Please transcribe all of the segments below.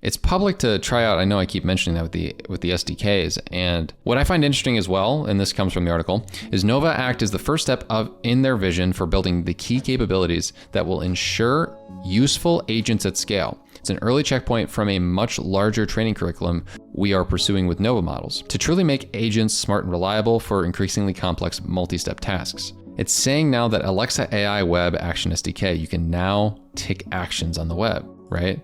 It's public to try out. I know I keep mentioning that with the SDKs. And what I find interesting as well, and this comes from the article, is Nova Act is the first step in their vision for building the key capabilities that will ensure useful agents at scale. It's an early checkpoint from a much larger training curriculum we are pursuing with Nova models to truly make agents smart and reliable for increasingly complex multi-step tasks. It's saying now that Alexa AI Web Action SDK, you can now take actions on the web, right?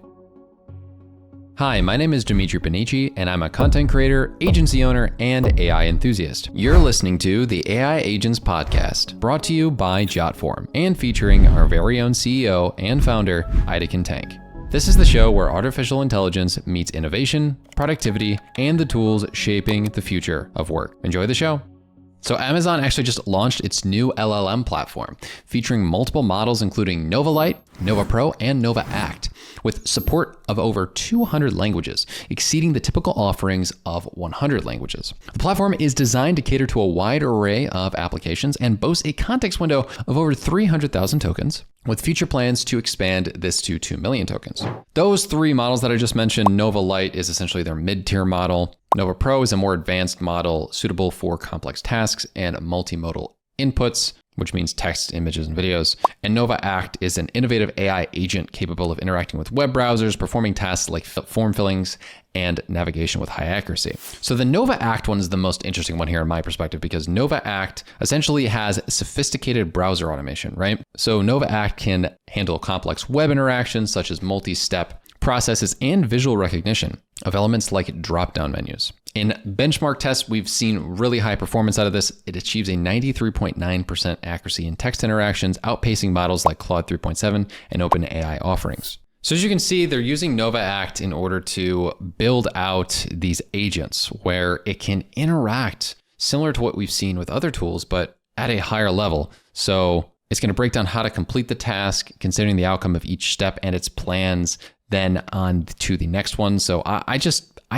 Hi, my name is Dimitri Panici, and I'm a content creator, agency owner, and AI enthusiast. You're listening to the AI Agents Podcast, brought to you by Jotform, and featuring our very own CEO and founder, Ida Tank. This is the show where artificial intelligence meets innovation, productivity, and the tools shaping the future of work. Enjoy the show. So Amazon actually just launched its new LLM platform, featuring multiple models including Nova Lite, Nova Pro, and Nova Act, with support of over 200 languages, exceeding the typical offerings of 100 languages. The platform is designed to cater to a wide array of applications and boasts a context window of over 300,000 tokens, with future plans to expand this to 2 million tokens. Those three models that I just mentioned, Nova Lite is essentially their mid-tier model. Nova Pro is a more advanced model suitable for complex tasks and multimodal inputs, which means text, images, and videos. And Nova Act is an innovative AI agent capable of interacting with web browsers, performing tasks like form fillings and navigation with high accuracy. So the Nova Act one is the most interesting one here in my perspective, because Nova Act essentially has sophisticated browser automation, right? So Nova Act can handle complex web interactions such as multi-step processes and visual recognition of elements like drop-down menus. In benchmark tests, we've seen really high performance out of this. It achieves a 93.9% accuracy in text interactions, outpacing models like Claude 3.7 and OpenAI offerings. So as you can see, they're using Nova Act in order to build out these agents where it can interact similar to what we've seen with other tools, but at a higher level. So it's going to break down how to complete the task, considering the outcome of each step and its plans, then on to the next one. So I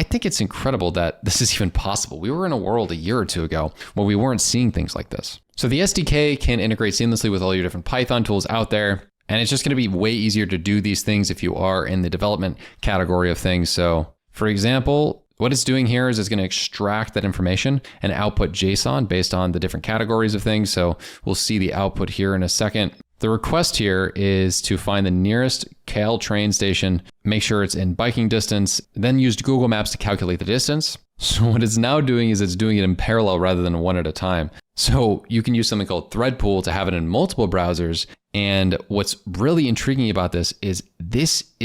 think it's incredible that this is even possible. We were in a world a year or two ago where we weren't seeing things like this. So the SDK can integrate seamlessly with all your different Python tools out there. And it's just going to be way easier to do these things if you are in the development category of things. So for example, what it's doing here is it's going to extract that information and output JSON based on the different categories of things. So we'll see the output here in a second. The request here is to find the nearest Cal train station, make sure it's in biking distance, then use Google Maps to calculate the distance. So what it's now doing is it's doing it in parallel rather than one at a time. So you can use something called thread pool to have it in multiple browsers. And what's really intriguing about this is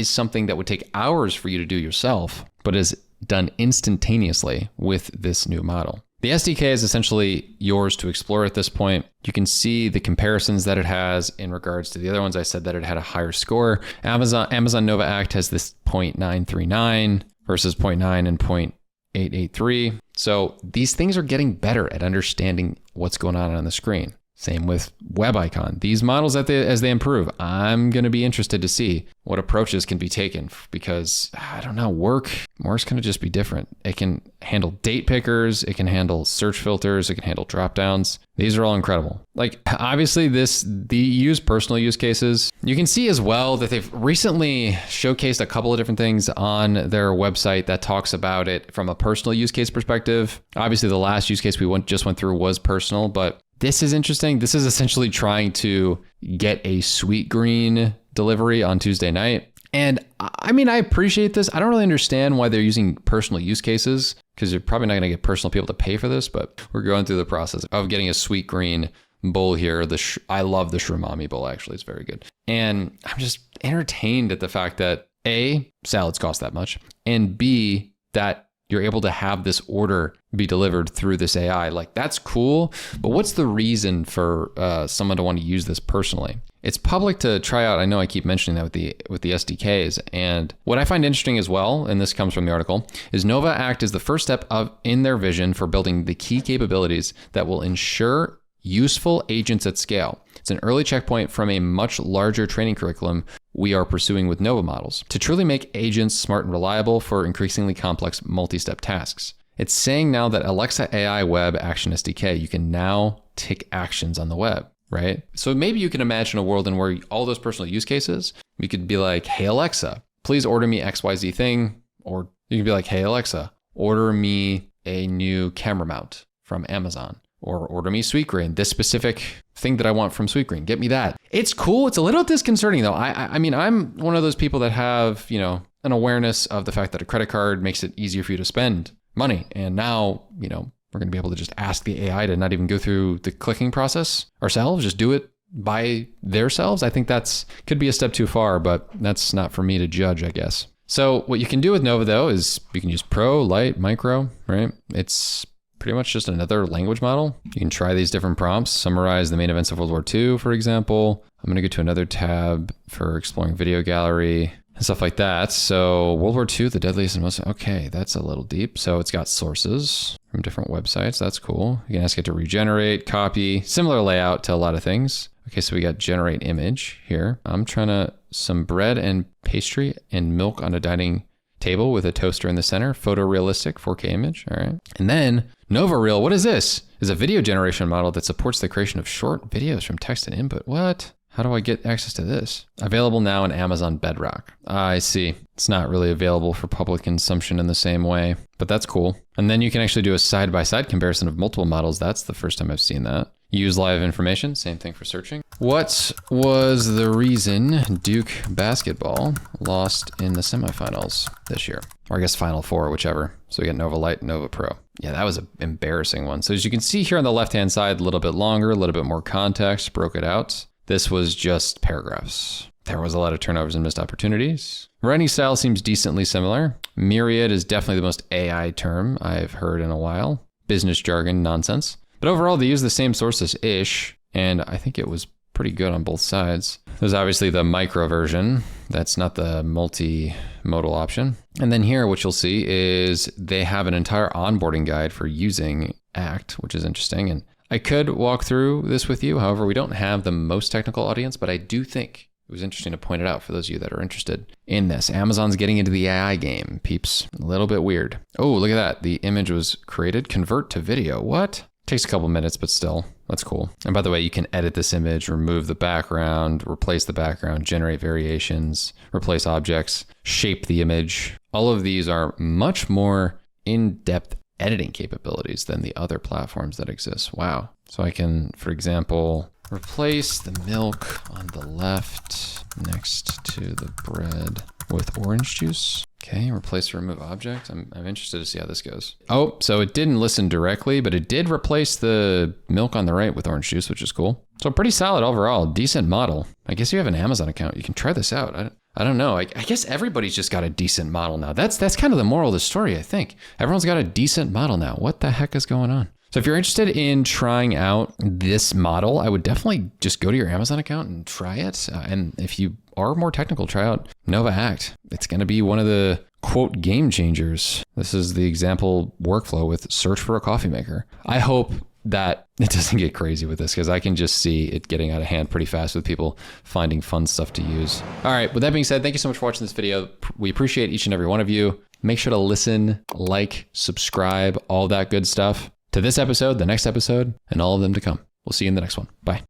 something that would take hours for you to do yourself, but is done instantaneously with this new model. The SDK is essentially yours to explore at this point. You can see the comparisons that it has in regards to the other ones. I said that it had a higher score. Amazon Nova Act has this 0.939 versus 0.9 and 0.883. So these things are getting better at understanding what's going on the screen. Same with web icon. These models, as they improve, I'm going to be interested to see what approaches can be taken, because I don't know, work's going to just be different. It can handle date pickers. It can handle search filters. It can handle drop downs. These are all incredible. Like, obviously the use personal use cases. You can see as well that they've recently showcased a couple of different things on their website that talks about it from a personal use case perspective. Obviously the last use case we just went through was personal, but this is interesting. This is essentially trying to get a sweet green delivery on Tuesday night. And I mean, I appreciate this. I don't really understand why they're using personal use cases, because you're probably not going to get personal people to pay for this, but we're going through the process of getting a sweet green bowl here. I love the Shrumami bowl, actually. It's very good. And I'm just entertained at the fact that A, salads cost that much, and B, that you're able to have this order be delivered through this AI. Like, that's cool, but what's the reason for someone to want to use this personally? It's public to try out. I know I keep mentioning that with the SDKs. And what I find interesting as well, and this comes from the article, is Nova Act is the first step in their vision for building the key capabilities that will ensure useful agents at scale. It's an early checkpoint from a much larger training curriculum we are pursuing with Nova models to truly make agents smart and reliable for increasingly complex multi-step tasks. It's saying now that Alexa AI Web Action SDK, you can now take actions on the web, right? So maybe you can imagine a world in where all those personal use cases, you could be like, hey, Alexa, please order me XYZ thing Or you can be like, hey, Alexa, order me a new camera mount from Amazon, or order me Sweetgreen, this specific thing that I want from Sweetgreen. Get me that. It's cool. It's a little disconcerting though. I mean, I'm one of those people that have, an awareness of the fact that a credit card makes it easier for you to spend money. And now, we're going to be able to just ask the AI to not even go through the clicking process ourselves, just do it by themselves. I think could be a step too far, but that's not for me to judge, I guess. So what you can do with Nova though is you can use Pro, Light, Micro, right? It's pretty much just another language model. You can try these different prompts, summarize the main events of World War II, for example. I'm going to go to another tab for exploring video gallery and stuff like that. So World War II, the deadliest and most, okay, that's a little deep. So it's got sources from different websites. That's cool. You can ask it to regenerate, copy, similar layout to a lot of things. Okay, so we got generate image here. I'm trying some bread and pastry and milk on a dining table with a toaster in the center, photorealistic 4K image. All right. And then Nova Reel, what is this? Is a video generation model that supports the creation of short videos from text and input. What? How do I get access to this? Available now in Amazon Bedrock. I see. It's not really available for public consumption in the same way, but that's cool. And then you can actually do a side-by-side comparison of multiple models. That's the first time I've seen that. Use live information, same thing for searching. What was the reason Duke basketball lost in the semifinals this year? Or I guess Final Four, whichever. So we got Nova Lite, Nova Pro. Yeah, that was an embarrassing one. So as you can see here on the left-hand side, a little bit longer, a little bit more context, broke it out. This was just paragraphs. There was a lot of turnovers and missed opportunities. Writing style seems decently similar. Myriad is definitely the most AI term I've heard in a while. Business jargon nonsense. But overall, they use the same sources-ish, and I think it was pretty good on both sides. There's obviously the micro version. That's not the multimodal option. And then here, what you'll see is they have an entire onboarding guide for using ACT, which is interesting. And I could walk through this with you. However, we don't have the most technical audience, but I do think it was interesting to point it out for those of you that are interested in this. Amazon's getting into the AI game, peeps. A little bit weird. Oh, look at that. The image was created. Convert to video. What? Takes a couple minutes, but still, that's cool. And by the way, you can edit this image, remove the background, replace the background, generate variations, replace objects, shape the image. All of these are much more in-depth editing capabilities than the other platforms that exist. Wow. So I can, for example, replace the milk on the left next to the bread with orange juice. Okay, replace or remove object. I'm interested to see how this goes. Oh, so it didn't listen directly, but it did replace the milk on the right with orange juice, which is cool. So pretty solid overall, decent model. I guess you have an Amazon account. You can try this out. I don't know. I guess everybody's just got a decent model now. That's kind of the moral of the story, I think. Everyone's got a decent model now. What the heck is going on? So if you're interested in trying out this model, I would definitely just go to your Amazon account and try it. And if you are more technical, try out Nova Act. It's going to be one of the quote game changers. This is the example workflow with search for a coffee maker. I hope that it doesn't get crazy with this because I can just see it getting out of hand pretty fast with people finding fun stuff to use. All right, with that being said, thank you so much for watching this video. We appreciate each and every one of you. Make sure to listen, like, subscribe, all that good stuff to this episode, the next episode, and all of them to come. We'll see you in the next one. Bye.